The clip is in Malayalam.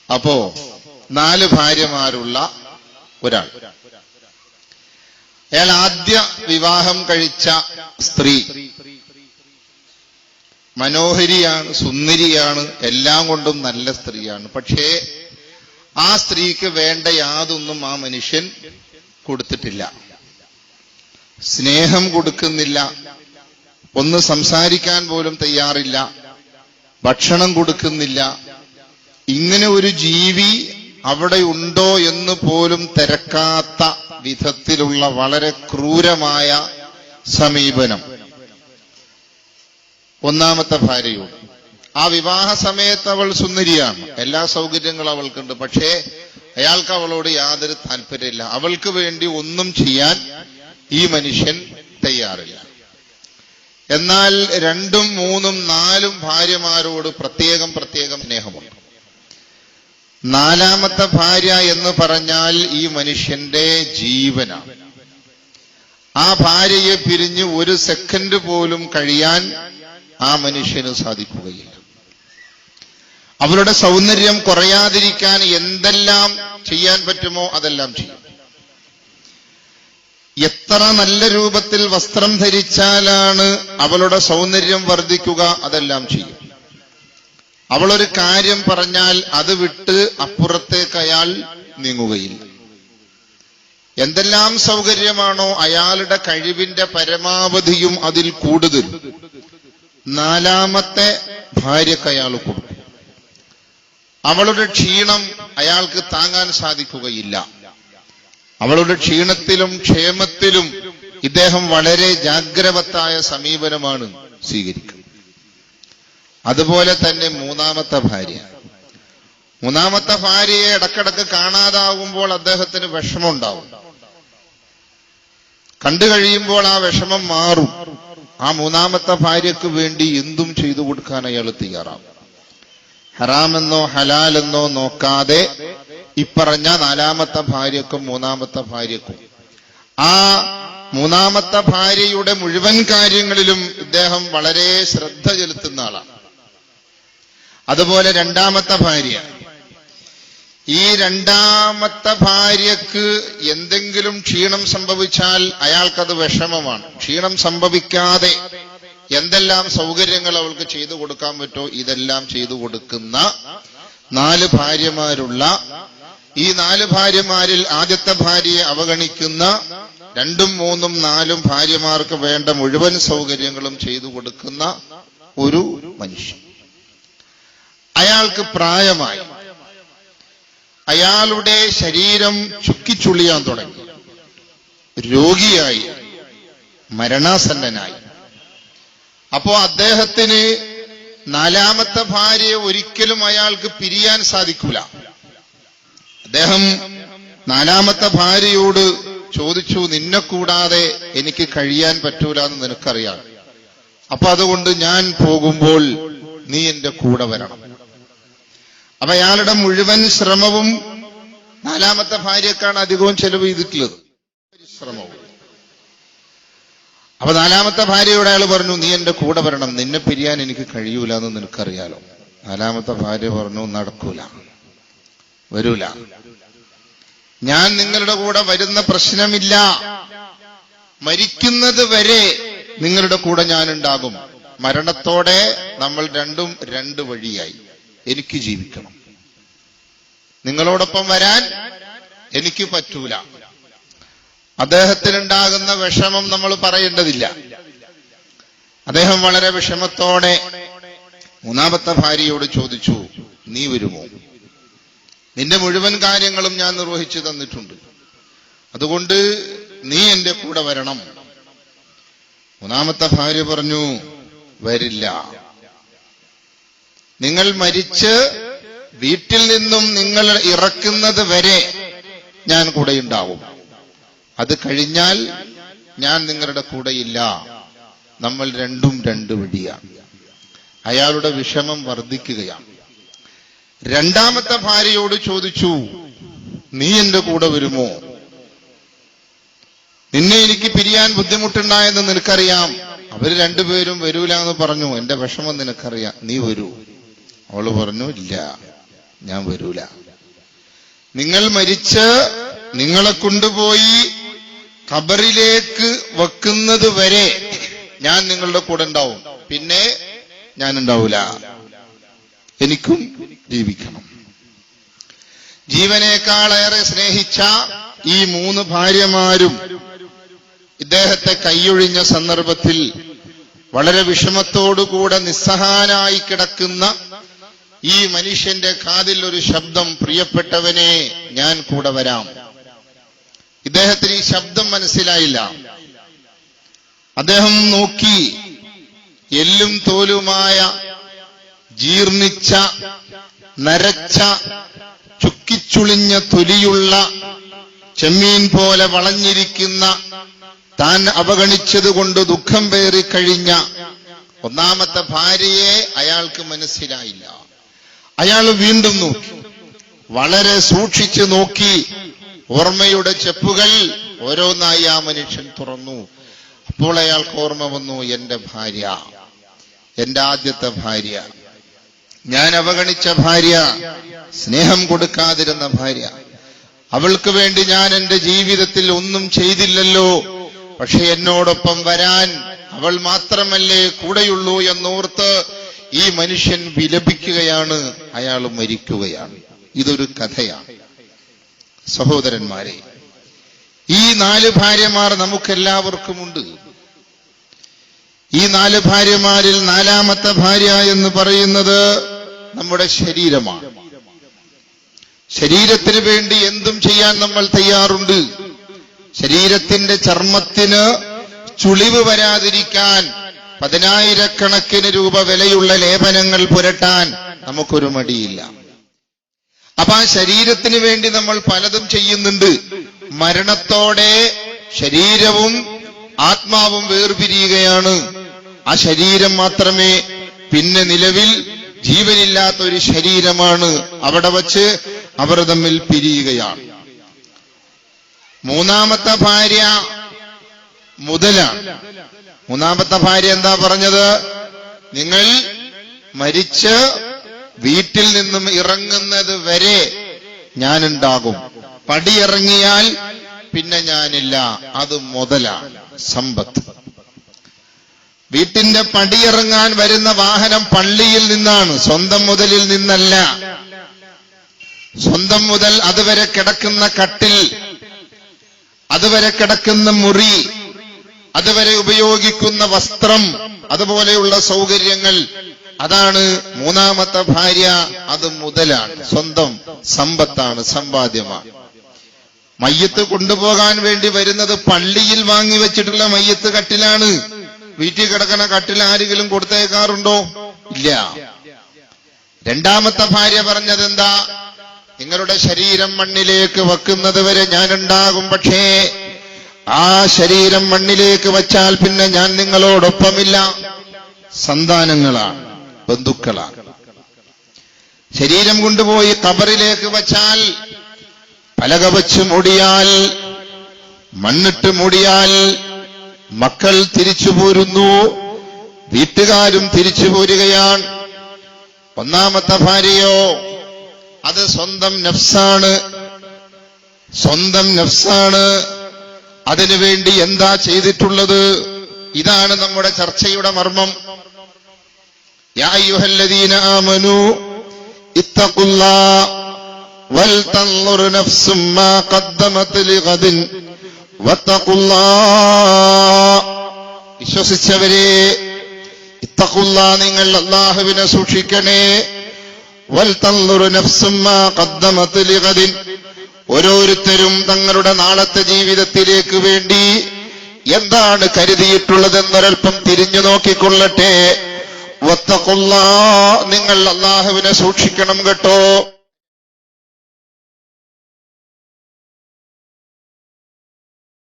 അപ്പോ 4 ഭാര്യമാരുള്ള ഒരാൾ, അയാൾ ആദ്യ വിവാഹം കഴിച്ച സ്ത്രീ മനോഹരിയാണ്, സുന്ദരിയാണ്, എല്ലാം കൊണ്ടും നല്ല സ്ത്രീയാണ്. പക്ഷേ ആ സ്ത്രീക്ക് വേണ്ട യാതൊന്നും ആ മനുഷ്യൻ കൊടുത്തിട്ടില്ല. സ്നേഹം കൊടുക്കുന്നില്ല, ഒന്ന് സംസാരിക്കാൻ പോലും തയ്യാറില്ല, ഭക്ഷണം കൊടുക്കുന്നില്ല. ഇങ്ങനെ ഒരു ജീവി അവിടെ ഉണ്ടോ എന്ന് പോലും തിരക്കാത്ത വിധത്തിലുള്ള വളരെ ക്രൂരമായ സമീപനം ഒന്നാമത്തെ ഭാര്യയോട്. ആ വിവാഹ സമയത്ത് അവൾ സുന്ദരിയാണ്, എല്ലാ സൗകര്യങ്ങളും അവൾക്കുണ്ട്. പക്ഷേ അയാൾക്ക് അവളോട് യാതൊരു താല്പര്യമില്ല. അവൾക്ക് വേണ്ടി ഒന്നും ചെയ്യാൻ ഈ മനുഷ്യൻ തയ്യാറില്ല. എന്നാൽ 2ഉം 3ഉം 4ഉം ഭാര്യമാരോട് പ്രത്യേകം സ്നേഹമുണ്ട്. 4ാമത്തെ ഭാര്യ എന്ന് പറഞ്ഞാൽ ഈ മനുഷ്യന്റെ ജീവനാണ്. ആ ഭാര്യയെ പിരിഞ്ഞ് ഒരു സെക്കൻഡ് പോലും കഴിയാൻ ആ മനുഷ്യന് സാധിക്കുകയില്ല. അവളുടെ സൗന്ദര്യം കുറയാതിരിക്കാൻ എന്തെല്ലാം ചെയ്യാൻ പറ്റുമോ അതെല്ലാം ചെയ്യും. എത്ര നല്ല രൂപത്തിൽ വസ്ത്രം ധരിച്ചാലാണ് അവളുടെ സൗന്ദര്യം വർദ്ധിക്കുക അതെല്ലാം ചെയ്യും. അവളൊരു കാര്യം പറഞ്ഞാൽ അത് വിട്ട് അപ്പുറത്തേക്ക് അയാൾ നീങ്ങുകയില്ല. എന്തെല്ലാം സൗകര്യമാണോ അയാളുടെ കഴിവിന്റെ പരമാവധിയും അതിൽ കൂടുതൽ 4ാമത്തെ ഭാര്യക്ക് അയാൾ കൊടുക്കും. അവളുടെ ക്ഷീണം അയാൾക്ക് താങ്ങാൻ സാധിക്കുകയില്ല. അവളുടെ ക്ഷീണത്തിലും ക്ഷേമത്തിലും ഇദ്ദേഹം വളരെ ജാഗ്രവത്തായ സമീപനമാണ് സ്വീകരിക്കുന്നത്. അതുപോലെ തന്നെ 3ാമത്തെ ഭാര്യ. 3ാമത്തെ ഭാര്യയെ ഇടക്കിടക്ക് കാണാതാകുമ്പോൾ അദ്ദേഹത്തിന് വിഷമമുണ്ടാവും. കണ്ടു കഴിയുമ്പോൾ ആ വിഷമം മാറും. ആ 3ാമത്തെ ഭാര്യക്ക് വേണ്ടി എന്തും ചെയ്തു കൊടുക്കാൻ അയാൾ തയ്യാറാവും. ഹറാമെന്നോ ഹലാലെന്നോ നോക്കാതെ ഇപ്പറഞ്ഞ 4ാമത്തെ ഭാര്യക്കും 3ാമത്തെ ഭാര്യക്കും ആ 3ാമത്തെ ഭാര്യയുടെ മുഴുവൻ കാര്യങ്ങളിലും ഇദ്ദേഹം വളരെ ശ്രദ്ധ ചെലുത്തുന്ന ആളാണ്. അതുപോലെ 2ാമത്തെ ഭാര്യ. ഈ 2ാമത്തെ ഭാര്യക്ക് എന്തെങ്കിലും ക്ഷീണം സംഭവിച്ചാൽ അയാൾക്കത് വിഷമമാണ്. ക്ഷീണം സംഭവിക്കാതെ എന്തെല്ലാം സൗകര്യങ്ങൾ അവൾക്ക് ചെയ്തു കൊടുക്കാൻ പറ്റോ ഇതെല്ലാം ചെയ്തു കൊടുക്കുന്ന 4 ഭാര്യമാരുള്ള ഈ 4 ഭാര്യമാരിൽ ആദ്യത്തെ ഭാര്യയെ അവഗണിക്കുന്ന 2ഉം 3ഉം 4ഉം ഭാര്യമാർക്ക് വേണ്ട മുഴുവൻ സൗകര്യങ്ങളും ചെയ്തു കൊടുക്കുന്ന ഒരു മനുഷ്യൻ. അയാൾക്ക് പ്രായമായി, അയാളുടെ ശരീരം ചുക്കിച്ചുളിയാൻ തുടങ്ങി, രോഗിയായി, മരണാസന്നനായി. അപ്പോ അദ്ദേഹത്തിന് 4ാമത്തെ ഭാര്യയെ ഒരിക്കലും അയാൾക്ക് പിരിയാൻ സാധിക്കൂല. അദ്ദേഹം 4ാമത്തെ ഭാര്യയോട് ചോദിച്ചു, നിന്നെ കൂടാതെ എനിക്ക് കഴിയാൻ പറ്റൂല എന്ന് നിനക്കറിയാം. അപ്പൊ അതുകൊണ്ട് ഞാൻ പോകുമ്പോൾ നീ എന്റെ കൂടെ വരണം. അപ്പൊ അയാളുടെ മുഴുവൻ ശ്രമവും 4ാമത്തെ ഭാര്യക്കാണ് അധികവും ചെലവ് ചെയ്തിട്ടുള്ളത്, ശ്രമവും. അപ്പൊ 4ാമത്തെ ഭാര്യയോട് അയാൾ പറഞ്ഞു, നീ എന്റെ കൂടെ വരണം, നിന്നെ പിരിയാൻ എനിക്ക് കഴിയൂല എന്ന് നിനക്കറിയാലോ. 4ാമത്തെ ഭാര്യ പറഞ്ഞു, നടക്കൂല, വരൂല, ഞാൻ നിങ്ങളുടെ കൂടെ വരുന്ന പ്രശ്നമില്ല, മരിക്കുന്നത് വരെ നിങ്ങളുടെ കൂടെ ഞാനുണ്ടാകും. മരണത്തോടെ നമ്മൾ 2 വഴിയായി. എനിക്ക് ജീവിക്കണം, നിങ്ങളോടൊപ്പം വരാൻ എനിക്ക് പറ്റൂല. അദ്ദേഹത്തിനുണ്ടാകുന്ന വിഷമം നമ്മൾ പറയേണ്ടതില്ല. അദ്ദേഹം വളരെ വിഷമത്തോടെ 3ാമത്തെ ഭാര്യയോട് ചോദിച്ചു, നീ വരുമോ? നിന്റെ മുഴുവൻ കാര്യങ്ങളും ഞാൻ നിർവഹിച്ചു തന്നിട്ടുണ്ട്, അതുകൊണ്ട് നീ എന്റെ കൂടെ വരണം. 3ാമത്തെ ഭാര്യ പറഞ്ഞു, വരില്ല. നിങ്ങൾ മരിച്ച് വീട്ടിൽ നിന്നും നിങ്ങൾ ഇറക്കുന്നത് വരെ ഞാൻ കൂടെയുണ്ടാവും. അത് കഴിഞ്ഞാൽ ഞാൻ നിങ്ങളുടെ കൂടെയില്ല. നമ്മൾ 2 വഴിയാണ്. അയാളുടെ വിഷമം വർദ്ധിക്കുകയാണ്. 2ാമത്തെ ഭാര്യയോട് ചോദിച്ചു, നീ എന്റെ കൂടെ വരുമോ? നിന്നെ എനിക്ക് പിരിയാൻ ബുദ്ധിമുട്ടുണ്ടായെന്ന് നിനക്കറിയാം. അവര് 2 പേരും വരൂല എന്ന് പറഞ്ഞു. എന്റെ വിഷമം നിനക്കറിയാം, നീ വരൂ. അവള് പറഞ്ഞു, ഇല്ല, ഞാൻ വരൂല. നിങ്ങൾ മരിച്ച് നിങ്ങളെ കൊണ്ടുപോയി ഖബറിലേക്ക് വെക്കുന്നത് വരെ ഞാൻ നിങ്ങളുടെ കൂടെ ഉണ്ടാവും. പിന്നെ ഞാൻ ഉണ്ടാവൂല. എനിക്കും ജീവിക്കണം. ജീവനേക്കാളേറെ സ്നേഹിച്ച ഈ 3 ഭാര്യമാരും ഇദ്ദേഹത്തെ കൈയൊഴിഞ്ഞ സന്ദർഭത്തിൽ വളരെ വിഷമത്തോടുകൂടെ നിസ്സഹായനായി കിടക്കുന്ന ഈ മനുഷ്യന്റെ കാതിൽ ഒരു ശബ്ദം, പ്രിയപ്പെട്ടവനെ ഞാൻ കൂടെ വരാം. ഇദ്ദേഹത്തിന് ഈ ശബ്ദം മനസ്സിലായില്ല. അദ്ദേഹം നോക്കി, എല്ലും തോലുമായ ജീർണിച്ച നരച്ച ചുക്കിച്ചുളിഞ്ഞ തൊലിയുള്ള ചെമ്മീൻ പോലെ വളഞ്ഞിരിക്കുന്ന, താൻ അവഗണിച്ചതുകൊണ്ട് ദുഃഖം പേറിക്കഴിഞ്ഞ ഒന്നാമത്തെ ഭാര്യയെ അയാൾക്ക് മനസ്സിലായില്ല. അയാൾ വീണ്ടും നോക്കി, വളരെ സൂക്ഷിച്ചു നോക്കി. ഓർമ്മയുടെ ചെപ്പുകൾ ഓരോന്നായി ആ മനുഷ്യൻ തുറന്നു. അപ്പോൾ അയാൾക്ക് ഓർമ്മ വന്നു, എന്റെ ഭാര്യ, എന്റെ ആദ്യത്തെ ഭാര്യ, ഞാൻ അവഗണിച്ച ഭാര്യ, സ്നേഹം കൊടുക്കാതിരുന്ന ഭാര്യ. അവൾക്ക് വേണ്ടി ഞാൻ എന്റെ ജീവിതത്തിൽ ഒന്നും ചെയ്തില്ലല്ലോ. പക്ഷെ എന്നോടൊപ്പം വരാൻ അവൾ മാത്രമല്ലേ കൂടെയുള്ളൂ എന്നോർത്ത് ഈ മനുഷ്യൻ വിലപിക്കുകയാണ്. അയാൾ മരിക്കുകയാണ്. ഇതൊരു കഥയാണ്. സഹോദരന്മാരെ, ഈ 4 ഭാര്യമാർ നമുക്കെല്ലാവർക്കുമുണ്ട്. ഈ 4 ഭാര്യമാരിൽ 4ാമത്തെ ഭാര്യ എന്ന് പറയുന്നത് നമ്മുടെ ശരീരമാണ്. ശരീരത്തിന് വേണ്ടി എന്തും ചെയ്യാൻ നമ്മൾ തയ്യാറുണ്ട്. ശരീരത്തിന്റെ ചർമ്മത്തിന് ചുളിവ് വരാതിരിക്കാൻ 10,000 രൂപ വിലയുള്ള ലേപനങ്ങൾ പുരട്ടാൻ നമുക്കൊരു മടിയില്ല. അപ്പൊ ആ ശരീരത്തിന് വേണ്ടി നമ്മൾ പലതും ചെയ്യുന്നുണ്ട്. മരണത്തോടെ ശരീരവും ആത്മാവും വേർപിരിയുകയാണ്. ആ ശരീരം മാത്രമേ പിന്നെ നിലവിൽ ജീവനില്ലാത്ത ഒരു ശരീരമാണ്. അവിടെ വച്ച് അവർ തമ്മിൽ പിരിയുകയാണ്. 3ാമത്തെ ഭാര്യ മുതലാണ്. 3ാമത്തെ ഭാര്യ എന്താ പറഞ്ഞത്? നിങ്ങൾ മരിച്ച് വീട്ടിൽ നിന്നും ഇറങ്ങുന്നത് വരെ ഞാനുണ്ടാകും. പടിയിറങ്ങിയാൽ പിന്നെ ഞാനില്ല. അത് മുതലാണ്, സമ്പത്ത്. വീട്ടിന്റെ പടിയിറങ്ങാൻ വരുന്ന വാഹനം പള്ളിയിൽ നിന്നാണ്, സ്വന്തം മുതലിൽ നിന്നല്ല. സ്വന്തം മുതൽ അതുവരെ കിടക്കുന്ന കട്ടിൽ, അതുവരെ കിടക്കുന്ന മുറി, അതുവരെ ഉപയോഗിക്കുന്ന വസ്ത്രം, അതുപോലെയുള്ള സൗകര്യങ്ങൾ, അതാണ് 3ാമത്തെ ഭാര്യ. അത് മുതലാണ്, സ്വന്തം സമ്പത്താണ്, സമ്പാദ്യമാണ്. മയ്യത്ത് കൊണ്ടുപോകാൻ വേണ്ടി വരുന്നത് പള്ളിയിൽ വാങ്ങി വെച്ചിട്ടുള്ള മയ്യത്ത് കട്ടിലാണ്. വീട്ടിൽ കിടക്കുന്ന കട്ടിൽ ആരെങ്കിലും കൊടുത്തേക്കാറുണ്ടോ? ഇല്ല. 2ാമത്തെ ഭാര്യ പറഞ്ഞത് എന്താ? നിങ്ങളുടെ ശരീരം മണ്ണിലേക്ക് വെക്കുന്നത് വരെ ഞാനുണ്ടാകും. പക്ഷേ ആ ശരീരം മണ്ണിലേക്ക് വച്ചാൽ പിന്നെ ഞാൻ നിങ്ങളോടൊപ്പമില്ല. സന്താനങ്ങളാണ്, ബന്ധുക്കളാണ്. ശരീരം കൊണ്ടുപോയി ഖബറിലേക്ക് വച്ചാൽ, പലക വച്ച് മൂടിയാൽ, മണ്ണിട്ട് മൂടിയാൽ, മക്കൾ തിരിച്ചു പോരുന്നു, വീട്ടുകാരും തിരിച്ചു പോരുകയാണ്. 1ാമത്തെ ഭാര്യയോ, അത് സ്വന്തം നഫ്സാണ്, സ്വന്തം നഫ്സാണ്. അതിനുവേണ്ടി എന്താ ചെയ്തിട്ടുള്ളത്? ഇതാണ് നമ്മുടെ ചർച്ചയുടെ മർമ്മം. യാ അയ്യുഹല്ലദീന ആമനൂ ഇത്തഖുല്ലാഹ വൽ തൻളുർ നഫ്സും മാ ഖദ്ദമത് ലിഗദിൻ വത്തഖുല്ലാഹ. വിശ്വസിച്ചവരെ, ഇത്തഖുല്ലാഹ, നിങ്ങൾ അല്ലാഹുവിനെ സൂക്ഷിക്കണേ. വൽ തൻളുർ നഫ്സും മാ ഖദ്ദമത് ലിഗദിൻ, ഓരോരുത്തരും തങ്ങളുടെ നാളത്തെ ജീവിതത്തിലേക്ക് വേണ്ടി എന്താണ് കരുതിയിട്ടുള്ളതെന്നൊരൽപ്പം തിരിഞ്ഞു നോക്കിക്കൊള്ളട്ടെ. വത്തഖുല്ലാഹ, നിങ്ങൾ അല്ലാഹുവിനെ സൂക്ഷിക്കണം കേട്ടോ.